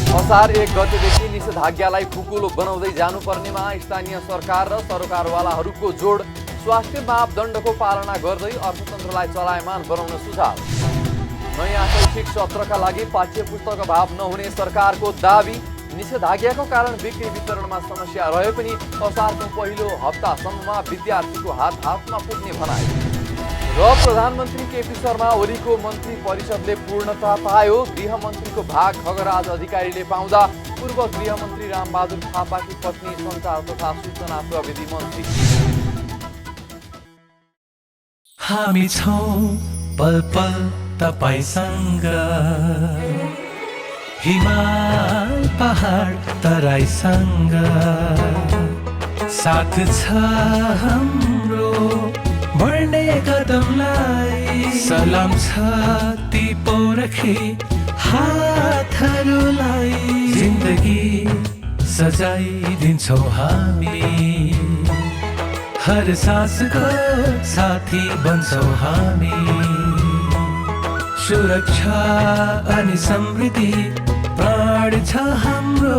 असार 1 गतेदेखि निषेधाज्ञालाई खुकुलो बनाउँदै जानुपर्नेमा स्थानीय सरकार र सरकारवालाहरूको जोड। स्वास्थ्य मापदण्डको पालना गर्दै अर्थतन्त्रलाई चलायमान बनाउन सुझाव। नयाँ शैक्षिक सत्रका लागि पाठ्यपुस्तक अभाव नहुने सरकारको दाबी। निषेधाज्ञाको कारण बिक्री वितरणमा समस्या रहे पनि असारको पहिलो हप्तासम्ममा विद्यार्थीको हातमा पुग्ने भनाइ। र प्रधानमन्त्री केपी शर्मा ओलीको मन्त्री परिषदले पूर्णता पायो। गृहमन्त्रीको भाग खगराज अधिकारीले पाउँदा पूर्व गृहमन्त्री रामबहादुर थापाकी पत्नी सञ्चार तथा सूचना प्रविधि मन्त्री। हामी छौं पल पल तपाईसँग, हिमाल पहाड तराईसँग, साथ छ हाम्रो बढ्ने कदमलाई। सलाम छ ती पोरखे हातहरूलाई, जिन्दगी सजाइदिन्छौँ हामी, हर सासको साथी बन्छौँ हामी। सुरक्षा अनि समृद्धि प्राण छ हाम्रो।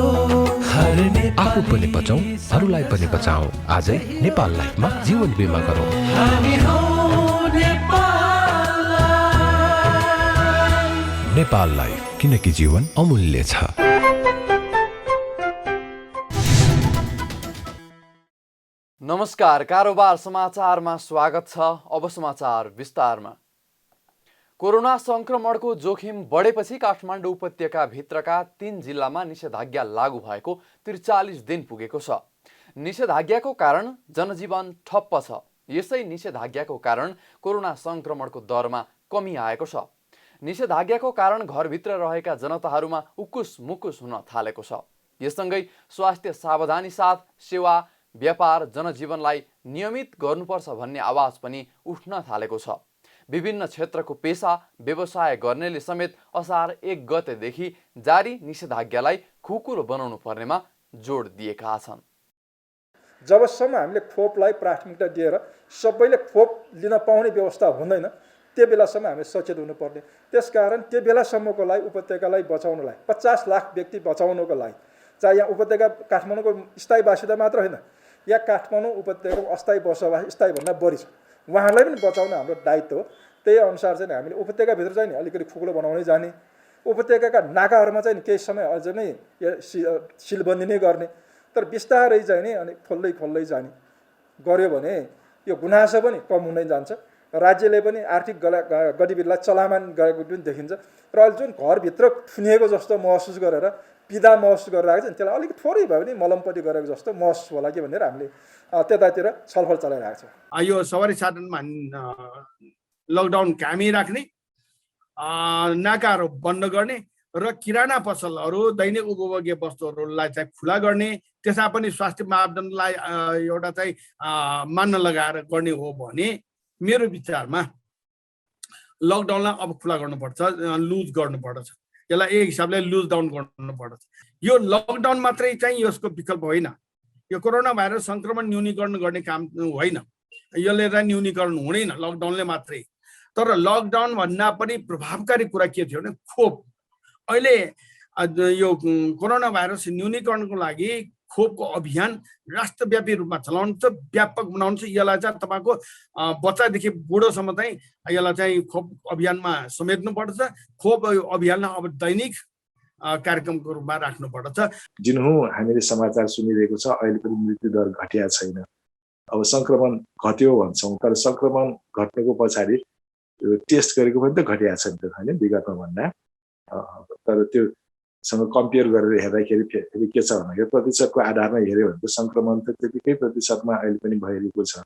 आफू पनि बचौं, अरूलाई पनि बचाऊ। आजै नेपाल लाइफमा जीवन बिमा गरौँ। हामी हौ नेपाल लाइफ, किनकि जीवन अमूल्य छ। नमस्कार, कारोबार समाचारमा स्वागत छ। अब समाचार विस्तारमा। कोरोना संक्रमणको जोखिम बढेपछि काठमाडौँ उपत्यकाभित्रका 3 जिल्लामा निषेधाज्ञा लागू भएको 43 दिन पुगेको छ। निषेधाज्ञाको कारण जनजीवन ठप्प छ। यसै निषेधाज्ञाको कारण कोरोना संक्रमणको दरमा कमी आएको छ। निषेधाज्ञाको कारण घरभित्र रहेका जनताहरूमा उकुस मुकुस हुन थालेको छ। यससँगै स्वास्थ्य सावधानी साथ सेवा व्यापार जनजीवनलाई नियमित गर्नुपर्छ भन्ने आवाज पनि उठ्न थालेको छ। विभिन्न क्षेत्रको पेसा व्यवसाय गर्नेले समेत असार 1 गतेदेखि जारी निषेधाज्ञालाई खुकुलो बनाउनु पर्नेमा जोड दिएका छन्। जबसम्म हामीले खोपलाई प्राथमिकता दिएर सबैले खोप लिन पाउने व्यवस्था हुँदैन, त्यो बेलासम्म हामी सचेत हुनुपर्ने। त्यसकारण त्यो बेलासम्मको लागि उपत्यकालाई बचाउनलाई 50 लाख व्यक्ति बचाउनको लागि, चाहे यहाँ उपत्यका काठमाडौँको स्थायी बासिन्दा मात्र होइन, यहाँ काठमाडौँ उपत्यकाको अस्थायी बसोबास स्थायीभन्दा बढी छ, उहाँहरूलाई पनि बचाउन हाम्रो दायित्व हो। त्यही अनुसार चाहिँ हामीले उपत्यकाभित्र चाहिँ नि अलिकति खुकुलो बनाउँदै जाने, उपत्यकाका नाकाहरूमा चाहिँ केही समय अझ नै सिलबन्दी नै गर्ने, तर बिस्तारै चाहिँ नि अनि खोल्दै जाने गर्यो भने यो गुनासो पनि कम हुँदै जान्छ। राज्यले पनि आर्थिक गतिविधिलाई चलामान गरेको पनि देखिन्छ र अहिले जुन घरभित्र थुनिएको जस्तो महसुस गरेर पीडा महसुस गरिरहेको छ नि, त्यसलाई अलिक थोरै भए पनि मलमपट्टि गरेको जस्तो महसुस होला कि भनेर हामीले त्यतातिर छलफल चलाइरहेको छ। यो सवारी साधनमा लकडाउन कायमै राख्ने, नाकाहरू बन्द गर्ने र किराना पसलहरू दैनिक उपभोग्य वस्तुहरूलाई चाहिँ खुला गर्ने, त्यसमा पनि स्वास्थ्य मापदण्डलाई एउटा चाहिँ मान्न लगाएर गर्ने हो भने मेरो विचारमा लकडाउनलाई अब खुला गर्नुपर्छ, लुज गर्नुपर्छ। यसलाई एक हिसाबले लुज डाउन गर्नुपर्छ। यो लकडाउन मात्रै चाहिँ यसको विकल्प होइन। यो कोरोना भाइरस संक्रमण न्यूनीकरण गर्ने काम होइन, यसले चाहिँ न्यूनीकरण हुँदैन लकडाउनले मात्रै। तर लकडाउन भन्दा पनि प्रभावकारी कुरा के थियो भने खोप। अहिले यो कोरोना भाइरस न्यूनीकरणको लागि खोपको अभियान राष्ट्रव्यापी रूपमा चलाउनु छ, व्यापक बनाउनु छ। यसलाई चाहिँ तपाईँको बच्चादेखि बुढोसम्म चाहिँ यसलाई चाहिँ खोप अभियानमा समेट्नुपर्छ। खोप अभियानलाई अब दैनिक कार्यक्रमको रूपमा राख्नुपर्छ। जुन हामीले समाचार सुनिरहेको छ, अहिले पनि मृत्युदर घटिया छैन। अब सङ्क्रमण घट्यो भन्छौँ, तर सङ्क्रमण घट्नुको पछाडि टेस्ट गरेको पनि त घटिया छ नि त होइन विगतमा भन्दा। तर त्योसँग कम्पेयर गरेर हेर्दाखेरि फेरि के छ भन्दाखेरि प्रतिशतको आधारमा हेऱ्यो भने त सङ्क्रमण त त्यतिकै प्रतिशतमा अहिले पनि भइरहेको छ।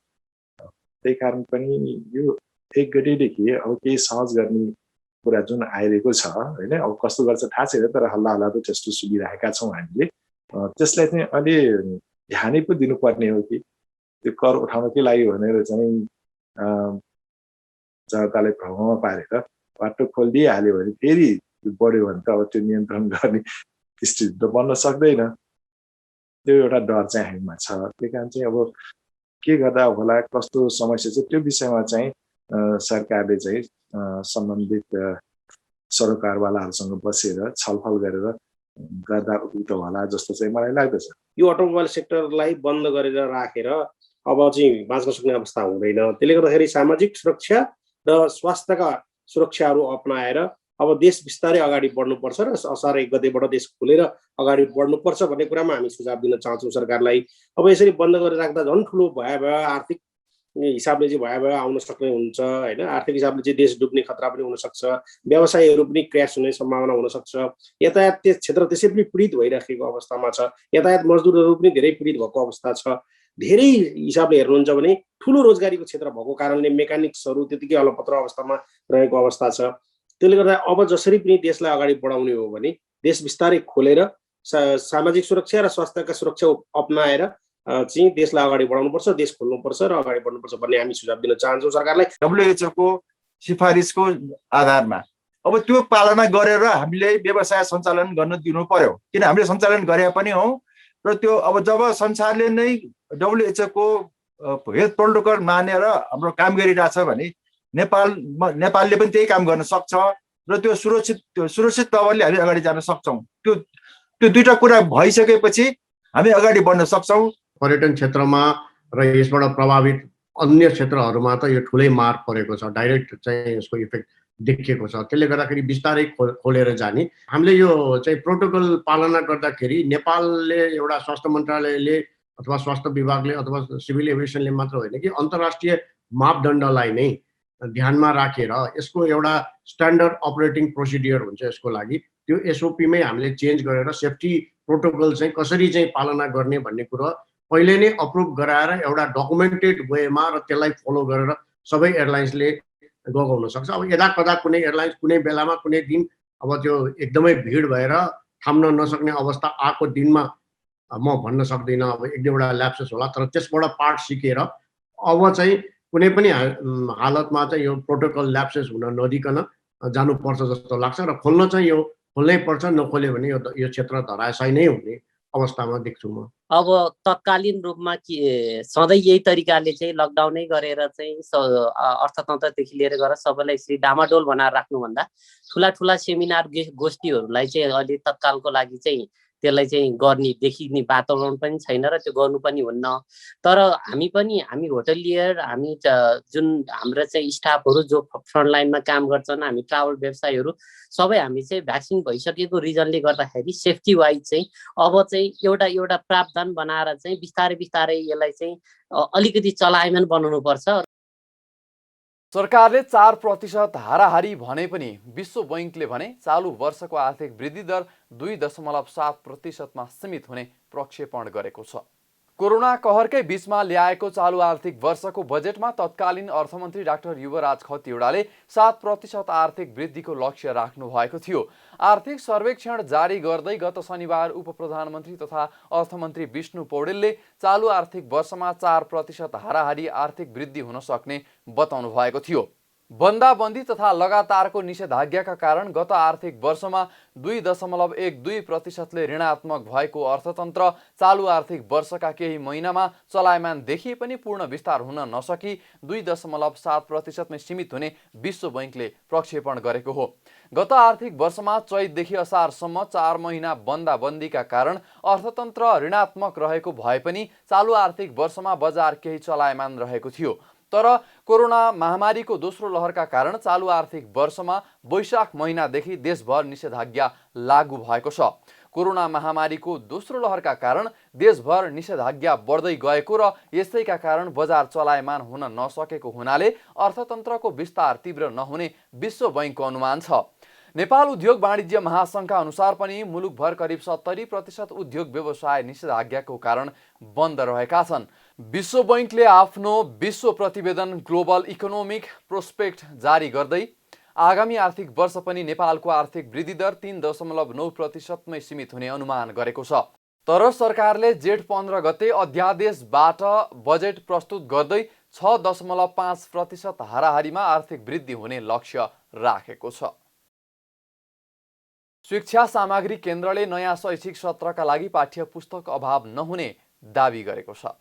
त्यही कारण पनि यो 1 गतेदेखि अब केही सहज गर्ने कुरा जुन आइरहेको छ होइन, अब कस्तो गर्छ थाहा छैन, तर हल्ला त त्यस्तो सुनिरहेका छौँ हामीले। त्यसलाई चाहिँ अलि ध्यानै पो दिनुपर्ने हो कि त्यो कर उठाउनकै लागि भनेर चाहिँ जनतालाई भ्रममा पारेर बाटो खोलिदिइहाल्यो भने फेरि बढ्यो भने त अब त्यो नियन्त्रण गर्ने स्थिति त बन्न सक्दैन। त्यो एउटा डर चाहिँ हामीमा छ। त्यही कारण चाहिँ अब के गर्दा होला, कस्तो समस्या छ, त्यो विषयमा चाहिँ सरकारले चाहिँ सम्बन्धित सरोकारवालाहरूसँग बसेर छलफल गरेर गर्दा उपयुक्त होला जस्तो चाहिँ मलाई लाग्दछ। यो अटोमोबाइल सेक्टरलाई बन्द गरेर राखेर अब चाहिँ बाँच्न सक्ने अवस्था हुँदैन। त्यसले गर्दाखेरि सामाजिक सुरक्षा र स्वास्थ्यका सुरक्षाहरू अपनाएर अब देश बिस्तारै अगाडि बढ्नुपर्छ र असार 1 गतेबाट देश खोलेर अगाडि बढ्नुपर्छ भन्ने कुरामा हामी सुझाव दिन चाहन्छौँ सरकारलाई। अब यसरी बन्द गरेर राख्दा झन् ठुलो भयावह आर्थिक हिसाबले चाहिँ भयावह आउन सक्ने हुन्छ होइन। आर्थिक हिसाबले चाहिँ देश डुब्ने खतरा पनि हुनसक्छ, व्यवसायहरू पनि क्र्यास हुने सम्भावना हुनसक्छ। यातायात क्षेत्र त्यसै पनि पीडित भइराखेको अवस्थामा छ, यातायात मजदुरहरू पनि धेरै पीडित भएको अवस्था छ। धेरै हिसाबले हेर्नुहुन्छ भने ठुलो रोजगारीको क्षेत्र भएको कारणले मेकानिक्सहरू त्यतिकै अलपत्र अवस्थामा रहेको अवस्था छ। त्यसले गर्दा अब जसरी पनि देशलाई अगाडि बढाउने हो भने देश बिस्तारै खोलेर सामाजिक सुरक्षा र स्वास्थ्यका सुरक्षा अपनाएर चाहिँ देशलाई अगाडि बढाउनुपर्छ, देश खोल्नुपर्छ र अगाडि बढ्नुपर्छ भन्ने हामी सुझाव दिन चाहन्छौँ सरकारलाई। WHO को सिफारिसको आधारमा अब त्यो पालना गरेर हामीले व्यवसाय सञ्चालन गर्न दिनु पर्यो। किन हामीले सञ्चालन गरे पनि हौ र त्यो अब जब संसारले नै WHO को हेल्थ प्रोटोकल मानेर हाम्रो काम गरिरहेछ भने नेपालले पनि त्यही काम गर्न सक्छ र त्यो सुरक्षित तवरले हामी अगाडि जान सक्छौँ। त्यो दुईटा कुरा भइसकेपछि हामी अगाडि बढ्न सक्छौँ। पर्यटन क्षेत्रमा र यसबाट प्रभावित अन्य क्षेत्रहरूमा त यो ठुलै मार परेको छ, डाइरेक्ट चाहिँ यसको इफेक्ट देखिएको छ। त्यसले गर्दाखेरि बिस्तारै खोलेर जाने हामीले यो चाहिँ प्रोटोकल पालना गर्दाखेरि नेपालले एउटा स्वास्थ्य मन्त्रालयले अथवा स्वास्थ्य विभागले अथवा सिभिल एभिएसनले मात्र होइन कि अन्तर्राष्ट्रिय मापदण्डलाई नै ध्यानमा राखेर यसको एउटा स्ट्यान्डर्ड अपरेटिङ प्रोसिडियर हुन्छ यसको लागि, त्यो एसओपीमै हामीले चेन्ज गरेर सेफ्टी प्रोटोकल चाहिँ कसरी चाहिँ पालना गर्ने भन्ने कुरो पहिले नै अप्रुभ गराएर एउटा डकुमेन्टेड वेमा र त्यसलाई फलो गरेर सबै एयरलाइन्सले गएको हुनसक्छ। अब यदा कदा कुनै एयरलाइन्स कुनै बेलामा कुनै दिन अब त्यो एकदमै भिड भएर थाम्न नसक्ने अवस्था आएको दिनमा म भन्न सक्दिनँ, अब 1-2वटा ल्याप्सेस होला, तर त्यसबाट पाठ सिकेर अब चाहिँ कुनै पनि हालतमा चाहिँ यो प्रोटोकल ल्याप्सेस हुन नदिकन जानुपर्छ जस्तो लाग्छ र खोल्न चाहिँ यो खोल्नै पर्छ, नखोल्यो भने यो क्षेत्र धराशायी नै हुने अवस्थामा देख्छु म। अब तत्कालीन रूपमा के सधैँ यही तरिकाले चाहिँ लकडाउनै गरेर चाहिँ अर्थतन्त्रदेखि लिएर गएर सबैलाई यसरी डामाडोल बनाएर राख्नुभन्दा ठुला ठुला सेमिनार गोष्ठीहरूलाई चाहिँ अहिले तत्कालको लागि चाहिँ त्यसलाई चाहिँ गर्ने देखिने वातावरण पनि छैन र त्यो गर्नु पनि हुन्न। तर हामी होटलियर, हामी जुन हाम्रो चाहिँ स्टाफहरू जो फ्रन्ट लाइनमा काम गर्छन्, हामी ट्राभल व्यवसायहरू सबै हामी चाहिँ भ्याक्सिन भइसकेको रिजनले गर्दाखेरि सेफ्टी वाइज चाहिँ अब चाहिँ एउटा प्रावधान बनाएर चाहिँ बिस्तारै यसलाई चाहिँ अलिकति चलायमान बनाउनुपर्छ। सरकारले 4% हाराहारी भने पनि विश्व बैंकले भने चालु वर्षको आर्थिक वृद्धि दर 2.7% सीमित हुने प्रक्षेपण गरेको छ। कोरोना कहरकै बीचमा ल्याएको चालु आर्थिक वर्षको बजेटमा तत्कालीन अर्थमन्त्री डाक्टर युवराज खतिवड़ाले 7% आर्थिक वृद्धिको लक्ष्य राख्नु भएको थियो। आर्थिक सर्वेक्षण जारी गर्दै गत शनिबार उपप्रधानमन्त्री तथा अर्थमन्त्री विष्णु पौडेलले चालु आर्थिक वर्षमा 4% हाराहारी आर्थिक वृद्धि हुन सक्ने बताउनु भएको थियो। बन्दाबन्दी तथा लगातारको निषेधाज्ञाका कारण गत आर्थिक वर्षमा 2.12% ऋणात्मक भएको अर्थतन्त्र चालु आर्थिक वर्षका केही महिनामा चलायमान देखिए पनि पूर्ण विस्तार हुन नसकी 2.7% मै सीमित हुने विश्व बैंकले प्रक्षेपण गरेको हो। गत आर्थिक वर्षमा चैतदेखि असारसम्म 4 महिना बन्दाबन्दीका कारण अर्थतन्त्र ऋणात्मक रहेको भए पनि चालु आर्थिक वर्षमा बजार केही चलायमान रहेको थियो। तर कोरोना महामारीको दोस्रो लहरका कारण चालु आर्थिक वर्षमा वैशाख महिनादेखि देशभर निषेधाज्ञा लागू भएको छ। कोरोना महामारीको दोस्रो लहरका कारण देशभर निषेधाज्ञा बढ्दै गएको र यसैका कारण बजार चलायमान हुन नसकेको हुनाले अर्थतन्त्रको विस्तार तीव्र नहुने विश्व बैंकको अनुमान छ। नेपाल उद्योग वाणिज्य महासंघका अनुसार पनि मुलुकभर करिब 70% उद्योग व्यवसाय निषेधाज्ञाको कारण बन्द रहेका छन्। विश्व बैंकले आफ्नो विश्व प्रतिवेदन ग्लोबल इकोनोमिक प्रोस्पेक्ट जारी गर्दै आगामी आर्थिक वर्ष पनि नेपालको आर्थिक वृद्धि दर 3.9% मै सीमित हुने अनुमान गरेको छ। तर सरकारले जेठ 15 गते अध्यादेशबाट बजेट प्रस्तुत गर्दै 6.5% हाराहारीमा आर्थिक वृद्धि हुने लक्ष्य राखेको छ। शिक्षा सामग्री केन्द्रले नयाँ शैक्षिक सत्रका लागि पाठ्य पुस्तक अभाव नहुने दावी गरेको छ।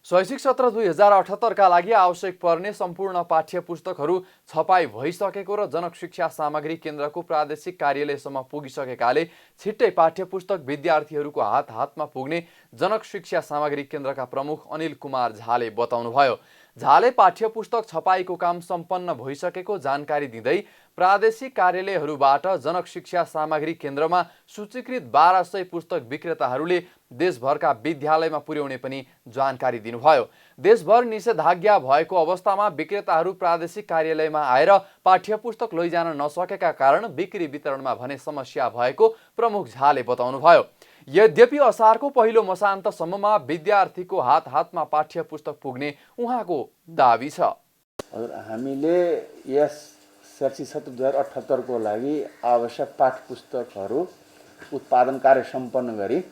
शैक्षिक सत्र 2078 का लागि आवश्यक पर्ने सम्पूर्ण पाठ्य पुस्तकहरू छपाई भइसकेको र जनक शिक्षा सामग्री केन्द्रको प्रादेशिक कार्यालयसम्म पुगिसकेकाले छिट्टै पाठ्य पुस्तक विद्यार्थीहरूको हातमा पुग्ने जनक शिक्षा सामग्री केन्द्रका प्रमुख अनिल कुमार झाले बताउनुभयो। झाले पाठ्य पुस्तक छपाईको काम सम्पन्न भइसकेको जानकारी दिँदै प्रादेशिक कार्यालयहरूबाट जनक शिक्षा सामग्री केन्द्रमा सूचीकृत 1200 पुस्तक विक्रेताहरूले देशभरका विद्यालयमा पुर्याउने पनि जानकारी दिनुभयो। देशभर निषेधाज्ञा भएको अवस्थामा विक्रेताहरू प्रादेशिक कार्यालयमा आएर पाठ्य पुस्तक लैजान नसकेका कारण बिक्री वितरणमा भने समस्या भएको प्रमुख झाले बताउनुभयो। यद्यपि असारको पहिलो मसान्तसम्ममा विद्यार्थीको हातमा पाठ्य पुस्तक पुग्ने उहाँको दाबी छ। हामीले यस शैक्षिक सत्र 2078 को लागि आवश्यक पाठ्य पुस्तकहरू उत्पादन कार्य सम्पन्न गरी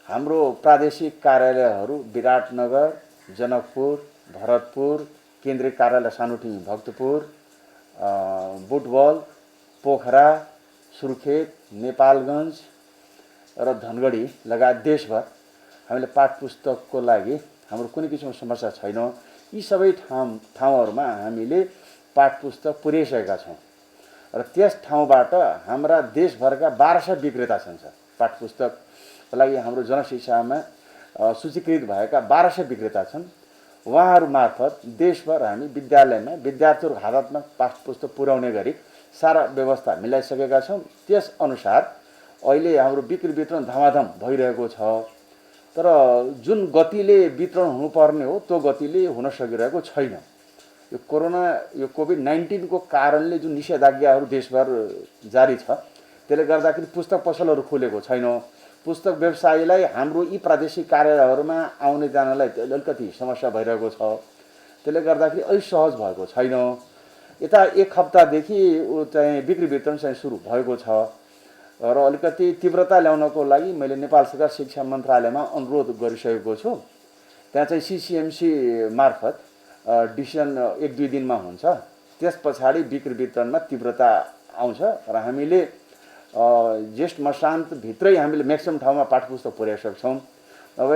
हाम्रो प्रादेशिक कार्यालयहरू विराटनगर, जनकपुर, भरतपुर, केन्द्रीय कार्यालय सानुटिङ भक्तपुर, बुटवल, पोखरा, सुर्खेत, नेपालगञ्ज र धनगढी लगायत देशभर हामीले पाठ्य पुस्तकको लागि हाम्रो कुनै किसिमको समस्या छैन। यी सबै ठाउँहरूमा हामीले पाठ्य पुस्तक पुर्याइसकेका छौँ र त्यस ठाउँबाट हाम्रा देशभरका 1200 विक्रेता छन्। पाठ्य पुस्तकको लागि हाम्रो जनशिक्षामा सूचीकृत भएका 1200 विक्रेता छन्। उहाँहरू मार्फत देशभर हामी विद्यालयमा विद्यार्थीहरूको हातमा पाठ्य पुस्तक पुर्याउने गरी सारा व्यवस्था मिलाइसकेका छौँ। त्यस अनुसार अहिले हाम्रो बिक्री वितरण धमाधम भइरहेको छ, तर जुन गतिले वितरण हुनुपर्ने हो त्यो गतिले हुन सकिरहेको छैन। यो कोभिड-19 को कारणले जुन निषेधाज्ञाहरू देशभर जारी छ त्यसले गर्दाखेरि पुस्तक पसलहरू खुलेको छैन। पुस्तक व्यवसायीलाई हाम्रो यी प्रादेशिक कार्यालयहरूमा आउने जानलाई अलिकति समस्या भइरहेको छ। त्यसले गर्दाखेरि अलि सहज भएको छैन। यता एक हप्तादेखि चाहिँ बिक्री वितरण चाहिँ सुरु भएको छ र अलिकति तीव्रता ल्याउनको लागि मैले नेपाल सरकार शिक्षा मन्त्रालयमा अनुरोध गरिसकेको छु। त्यहाँ चाहिँ CCMC मार्फत डिसिजन 1-2 दिनमा हुन्छ। त्यस पछाडि बिक्री वितरणमा तीव्रता आउँछ र हामीले ज्येष्ठ मसान्तभित्रै हामीले म्याक्सिमम ठाउँमा पाठ्य पुस्तक पुर्याइसकेका छौँ। अब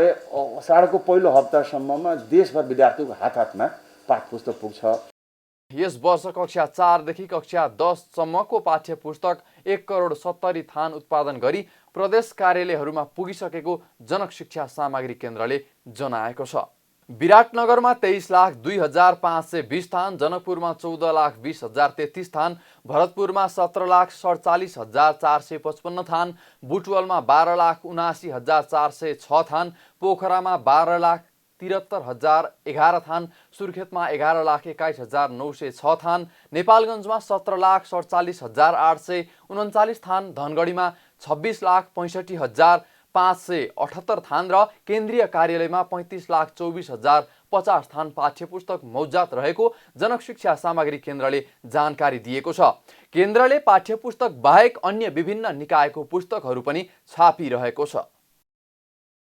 असाढको पहिलो हप्तासम्ममा देशभर विद्यार्थीको हातमा पाठ्य पुस्तक पुग्छ। यस वर्ष कक्षा 4 देखि कक्षा 10 सम्मको पाठ्य पुस्तक 1,70,00,000 थान उत्पादन गरी प्रदेश कार्यालयहरूमा पुगिसकेको जनक शिक्षा सामग्री केन्द्रले जनाएको छ। विराटनगरमा 23,02,520 थान, जनकपुरमा 14,20,033 थान, भरतपुरमा 17,47,455 थान, बुटवलमा 12,79,406 थान, पोखरामा 12,73,011 थान, सुर्खेतमा 11,21,906 थान, नेपालगञ्जमा 17,47,839 थान, धनगढीमा 26,65,578 थान र केन्द्रीय कार्यालयमा 35,24,050 थान पाठ्य पुस्तक मौजात रहेको जनक शिक्षा सामग्री केन्द्रले जानकारी दिएको छ। केन्द्रले पाठ्य पुस्तक बाहेक अन्य विभिन्न निकायको पुस्तकहरू पनि छापिरहेको छ।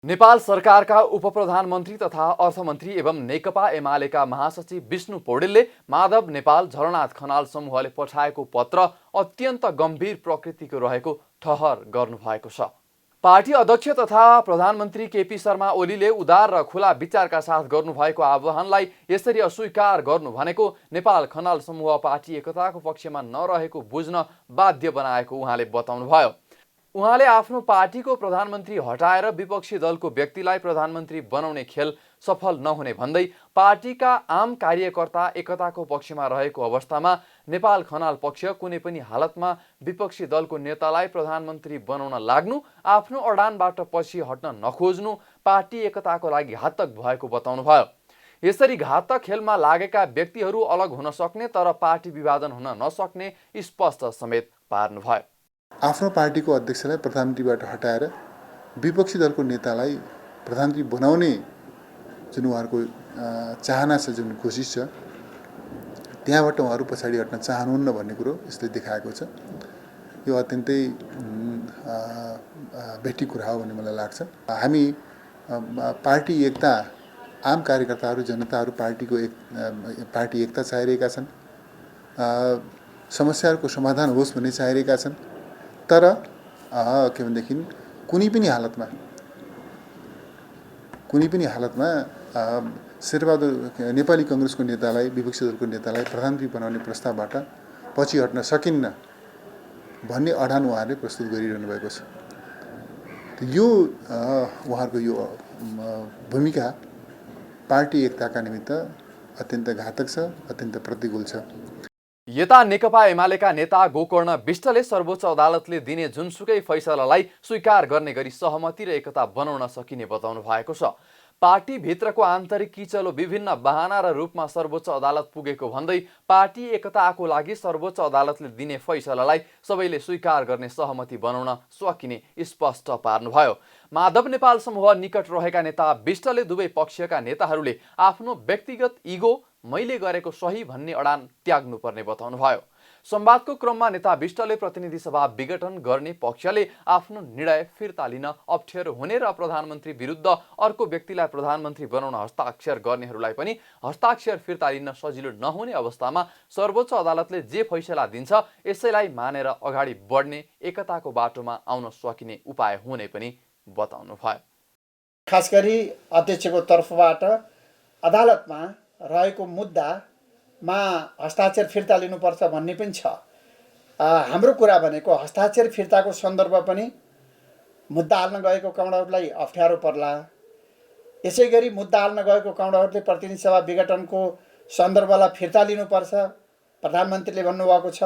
नेपाल सरकारका उपप्रधानमन्त्री तथा अर्थमन्त्री एवं नेकपा एमालेका महासचिव विष्णु पौडेलले माधव नेपाल, झलनाथ खनाल समूहले पठाएको पत्र अत्यन्त गम्भीर प्रकृतिको रहेको ठहर गर्नुभएको छ। पार्टी अध्यक्ष तथा प्रधानमन्त्री केपी शर्मा ओलीले उदार र खुला विचारका साथ गर्नुभएको आह्वानलाई यसरी अस्वीकार गर्नु भनेको नेपाल खनाल समूह पार्टी एकताको पक्षमा नरहेको बुझ्न बाध्य बनाएको उहाँले बताउनुभयो। उहाँले आफ्नो पार्टीको प्रधानमन्त्री हटाएर विपक्षी दलको व्यक्तिलाई प्रधानमन्त्री बनाउने खेल सफल नहुने भन्दै पार्टीका आम कार्यकर्ता एकताको पक्षमा रहेको अवस्थामा नेपाल खनाल पक्ष कुनै पनि हालतमा विपक्षी दलको नेतालाई प्रधानमन्त्री बनाउन लाग्नु, आफ्नो अडानबाट पछि हट्न नखोज्नु पार्टी एकताको लागि घातक भएको बताउनुभयो। यसरी घातक खेलमा लागेका व्यक्तिहरू अलग हुन सक्ने तर पार्टी विभाजन हुन नसक्ने स्पष्ट समेत पार्नुभयो। आफ्नो पार्टीको अध्यक्षलाई प्रधानमन्त्रीबाट हटाएर विपक्षी दलको नेतालाई प्रधानमन्त्री बनाउने जुन उहाँहरूको चाहना छ, जुन कोसिस छ, त्यहाँबाट उहाँहरू पछाडि हट्न चाहनुहुन्न भन्ने कुरो यसले देखाएको छ। यो अत्यन्तै भेटी कुरा हो भन्ने मलाई लाग्छ। हामी पार्टी एकता, आम कार्यकर्ताहरू, जनताहरू पार्टी एकता चाहिरहेका छन्, समस्याहरूको समाधान होस् भन्ने चाहिरहेका छन्। तर के भनेदेखि कुनै पनि हालतमा शेरबहादुर नेपाली कङ्ग्रेसको नेतालाई, विपक्षी दलको नेतालाई प्रधानमन्त्री बनाउने प्रस्तावबाट पछि हट्न सकिन्न भन्ने अडान उहाँहरूले प्रस्तुत गरिरहनु भएको छ। यो उहाँहरूको यो भूमिका पार्टी एकताका निमित्त अत्यन्त घातक छ, अत्यन्त प्रतिकूल छ। यता नेकपा एमालेका नेता गोकर्ण विष्टले सर्वोच्च अदालतले दिने जुनसुकै फैसलालाई स्वीकार गर्ने गरी सहमति र एकता बनाउन सकिने बताउनु भएको छ। पार्टी भित्रको आन्तरिक किचलो विभिन्न बहाना र रूपमा सर्वोच्च अदालत पुगेको भन्दै पार्टी एकताको लागि सर्वोच्च अदालतले दिने फैसलालाई सबैले स्वीकार गर्ने सहमति बनाउन सकिने स्पष्ट पार्नुभयो। माधव नेपाल समूह निकट रहेका नेता विष्टले दुवै पक्षका नेताहरूले आफ्नो व्यक्तिगत इगो मैले गरेको सही भन्ने अडान त्याग्नुपर्ने बताउनुभयो। संवादको क्रममा नेता विष्टले प्रतिनिधि सभा विघटन गर्ने पक्षले आफ्नो निर्णय फिर्ता लिन अप्ठ्यारो हुने र प्रधानमन्त्री विरुद्ध अर्को व्यक्तिलाई प्रधानमन्त्री बनाउन हस्ताक्षर गर्नेहरूलाई पनि हस्ताक्षर फिर्ता लिन सजिलो नहुने अवस्थामा सर्वोच्च अदालतले जे फैसला दिन्छ यसैलाई मानेर अगाडि बढ्ने एकताको बाटोमा आउन सकिने उपाय हुने पनि बताउनुभयो। खास गरी अध्यक्षको तर्फबाट अदालतमा रहेको मुद्दामा हस्ताक्षर फिर्ता लिनुपर्छ भन्ने पनि छ। हाम्रो कुरा भनेको हस्ताक्षर फिर्ताको सन्दर्भ पनि मुद्दा हाल्न गएको काउन्टरलाई अप्ठ्यारो पर्ला। यसै गरी मुद्दा हाल्न गएको काउन्टरले प्रतिनिधि सभा विघटनको सन्दर्भलाई फिर्ता लिनुपर्छ प्रधानमन्त्रीले भन्नुभएको छ,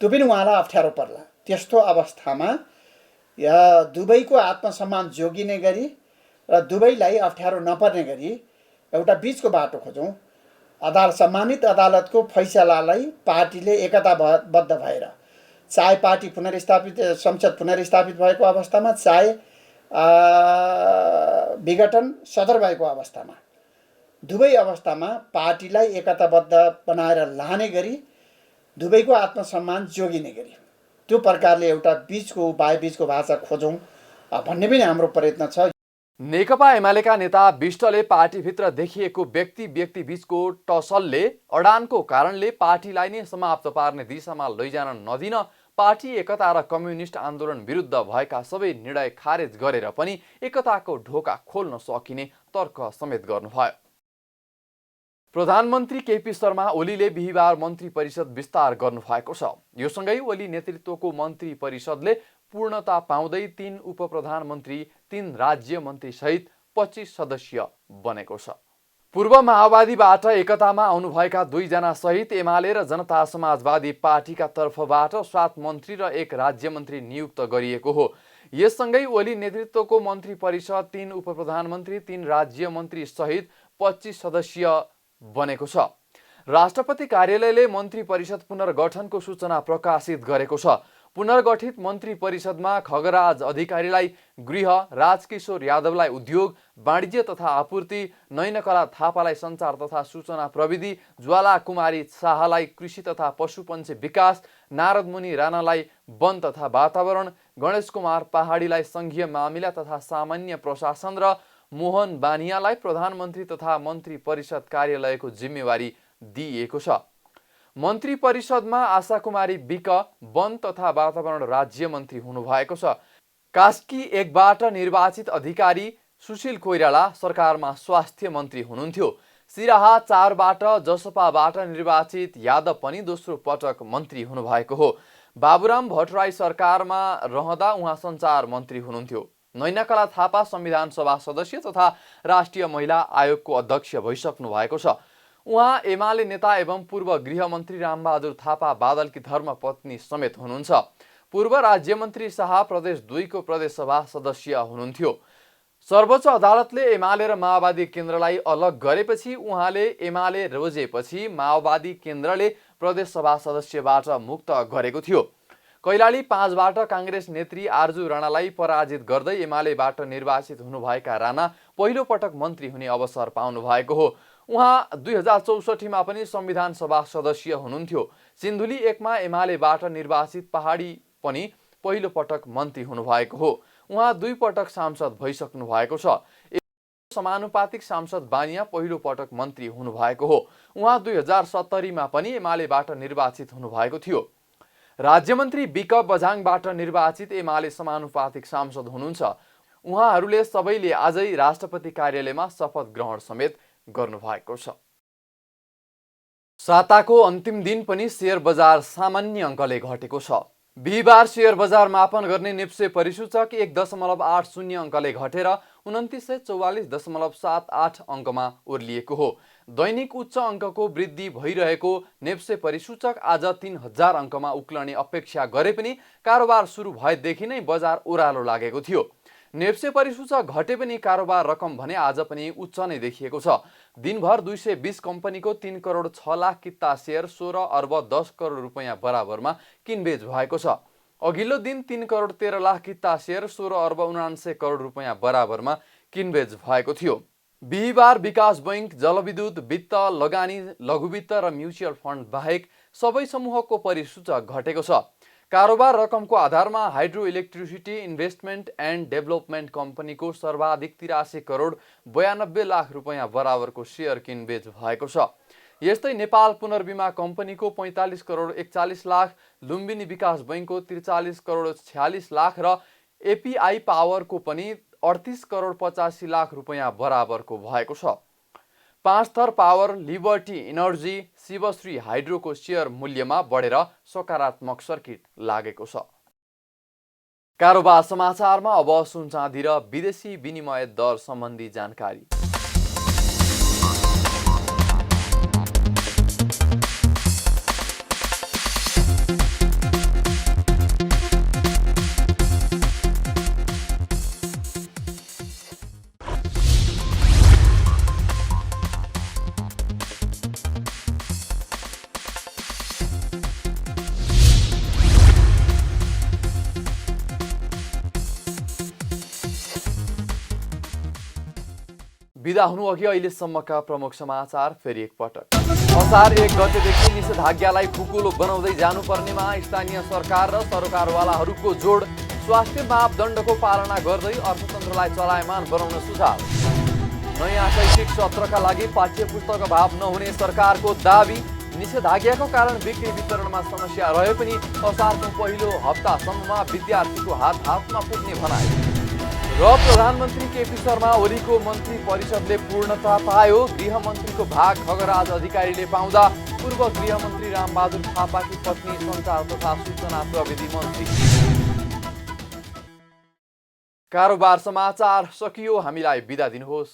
त्यो पनि उहाँलाई अप्ठ्यारो पर्ला। त्यस्तो अवस्थामा दुवैको आत्मसम्मान जोगिने गरी र दुवैलाई अप्ठ्यारो नपर्ने गरी एउटा बीचको बाटो खोजौँ। सम्मानित अदालतको फैसलालाई पार्टीले एकताबद्ध भएर, चाहे पार्टी पुनर्स्थापित संसद पुनर्स्थापित भएको अवस्थामा, चाहे विघटन सदर भएको अवस्थामा, दुवै अवस्थामा पार्टीलाई एकताबद्ध बनाएर लाने गरी दुवैको आत्मसम्मान जोगिने गरी त्यो प्रकारले एउटा बीचको उपाय, बीचको भाषा खोजौँ भन्ने पनि हाम्रो प्रयत्न छ। नेकपा एमालेका नेता विष्टले पार्टीभित्र देखिएको व्यक्ति बीचको टसलले अडानको कारणले पार्टीलाई नै समाप्त पार्ने दिशामा लैजान नदिन पार्टी एकता र कम्युनिस्ट आन्दोलन विरुद्ध भएका सबै निर्णय खारेज गरेर पनि एकताको ढोका खोल्न सकिने तर्क समेत गर्नुभयो। प्रधानमन्त्री केपी शर्मा ओलीले बिहिबार मन्त्री परिषद विस्तार गर्नुभएको छ। यो सँगै ओली नेतृत्वको मन्त्री परिषदले पूर्णता पाउँदै 3 उपप्रधानमन्त्री, 3 राज्य मन्त्री सहित 25 सदस्य बनेको छ। पूर्व माओवादीबाट एकतामा आउनुभएका 2 जना सहित एमाले र जनता समाजवादी पार्टीका तर्फबाट 7 मन्त्री र 1 राज्य मन्त्री नियुक्त गरिएको हो। यससँगै ओली नेतृत्वको मन्त्री परिषद 3 उपप्रधानमन्त्री, 3 राज्य मन्त्री सहित 25 सदस्य बनेको छ। राष्ट्रपति कार्यालयले मन्त्री परिषद पुनर्गठनको सूचना प्रकाशित गरेको छ। पुनर्गठित मन्त्री परिषदमा खगराज अधिकारीलाई गृह, राजकिशोर यादवलाई उद्योग, वाणिज्य तथा आपूर्ति, नयनकला थापालाई सञ्चार तथा सूचना प्रविधि, ज्वाला कुमारी शाहलाई कृषि तथा पशुपन्छी विकास, नारद मुनि राणालाई वन तथा वातावरण, गणेश कुमार पहाडीलाई संघीय मामिला तथा सामान्य प्रशासन र मोहन बानियालाई प्रधानमन्त्री तथा मन्त्री परिषद कार्यालयको जिम्मेवारी दिइएको छ। मन्त्री परिषदमा आशा कुमारी विक वन तथा वातावरण राज्य मन्त्री हुनुभएको छ। कास्की 1बाट निर्वाचित अधिकारी सुशील कोइराला सरकारमा स्वास्थ्य मन्त्री हुनुहुन्थ्यो। सिराहा 4बाट जसपाबाट निर्वाचित यादव पनि दोस्रो पटक मन्त्री हुनुभएको हो। बाबुराम भट्टराई सरकारमा रहँदा उहाँ सञ्चार मन्त्री हुनुहुन्थ्यो। नयनकला थापा संविधान सभा सदस्य तथा राष्ट्रिय महिला आयोगको अध्यक्ष भइसक्नु भएको छ। उहाँ एमाले नेता एवं पूर्व गृहमन्त्री रामबहादुर थापा बादलकी धर्मपत्नी समेत हुनुहुन्छ। पूर्व राज्य मन्त्री शाह प्रदेश 2 को प्रदेश सभा सदस्य हुनुहुन्थ्यो। सर्वोच्च अदालतले एमाले र माओवादी केन्द्रलाई अलग गरेपछि उहाँले एमाले रोजेपछि माओवादी केन्द्रले प्रदेश सभा सदस्यबाट मुक्त गरेको थियो। कैलाली 5बाट कांग्रेस नेत्री आरजु राणालाई पराजित गर्दै एमालेबाट निर्वाचित हुनुभएका राणा पहिलो पटक मन्त्री हुने अवसर पाउनु भएको हो। उहाँ 2064मा पनि संविधान सभा सदस्य हुनुहुन्थ्यो। सिन्धुली 1मा एमालेबाट निर्वाचित पहाडी पनि पहिलो पटक मन्त्री हुनुभएको हो। उहाँ 2 पटक सांसद भइसक्नु भएको छ। समानुपातिक सांसद बानिया पहिलो पटक मन्त्री हुनुभएको हो। उहाँ 2070मा पनि एमालेबाट निर्वाचित हुनुभएको थियो। राज्यमन्त्री विक बझाङबाट निर्वाचित एमाले समानुपातिक सांसद हुनुहुन्छ। उहाँहरूले सबैले आजै राष्ट्रपति कार्यालयमा शपथ ग्रहण समेत गर्नुभएको छ। साताको अन्तिम दिन पनि शेयर बजार सामान्य अङ्कले घटेको छ। बिहिबार शेयर बजार मापन गर्ने नेप्से परिसूचक 1.80 अङ्कले घटेर 2944.78 अङ्कमा ओर्लिएको हो। दैनिक उच्च अङ्कको वृद्धि भइरहेको नेप्से परिसूचक आज 3000 अङ्कमा उक्लने अपेक्षा गरे पनि कारोबार सुरु भएदेखि नै बजार ओह्रालो लागेको थियो। नेप्से परिसूचक घटे पनि कारोबार रकम भने आज पनि उच्च नै देखिएको छ। दिनभर 220 कम्पनीको 3 करोड 6 लाख किता शेयर 16 अर्ब 10 करोड रुपैयाँ बराबरमा किनबेच भएको छ। अघिल्लो दिन 3 करोड 13 लाख किता शेयर 16 अर्ब 79 करोड रुपैयाँ बराबरमा किनबेच भएको थियो। बिहिबार विकास बैंक, जलविद्युत, वित्त, लगानी, लघुवित्त र म्युचुअल फन्ड बाहेक सबै समूहको परिसूचक घटेको छ। कारोबार रकमको आधारमा hydro electricity investment and development कम्पनीको सर्वाधिक 83 करोड 92 लाख रुपैयाँ बराबरको शेयर किनबेच भएको छ। यस्तै नेपाल पुनर्बिमा कम्पनीको 45 करोड 41 लाख, लुम्बिनी विकास बैंकको 43 करोड 46 लाख र एपीआई पावरको पनि 38 करोड 85 लाख रुपैयाँ बराबरको भएको छ। Panchthar power, liberty energy, Shivashree हाइड्रोको शेयर मूल्यमा बढेर सकारात्मक सर्किट लागेको छ। कारोबार समाचारमा अब सुन चाँदी र विदेशी विनिमय दर सम्बन्धी जानकारी। बिदा हुनु अघि अहिलेसम्मका प्रमुख समाचार फेरि एकपटक। असार 1 गतेदेखि निषेधाज्ञालाई खुकुलो बनाउँदै जानुपर्नेमा स्थानीय सरकार र सरकारवालाहरूको जोड। स्वास्थ्य मापदण्डको पालना गर्दै अर्थतन्त्रलाई चलायमान बनाउन सुझाव। नयाँ शैक्षिक सत्रका लागि पाठ्यपुस्तक अभाव नहुने सरकारको दाबी। निषेधाज्ञाको कारण बिक्री वितरणमा समस्या रहे पनि असारको पहिलो हप्तासम्ममा विद्यार्थीको हातमा पुग्ने भनाइ। र प्रधानमन्त्री केपी शर्मा ओलीको मन्त्री परिषदले पूर्णता पायो। गृहमन्त्रीको भाग खगराज अधिकारीले पाउँदा पूर्व गृहमन्त्री रामबहादुर थापाकी पत्नी सञ्चार तथा सूचना प्रविधि मन्त्री। कारोबार समाचार सकियो। हामीलाई बिदा दिनुहोस्।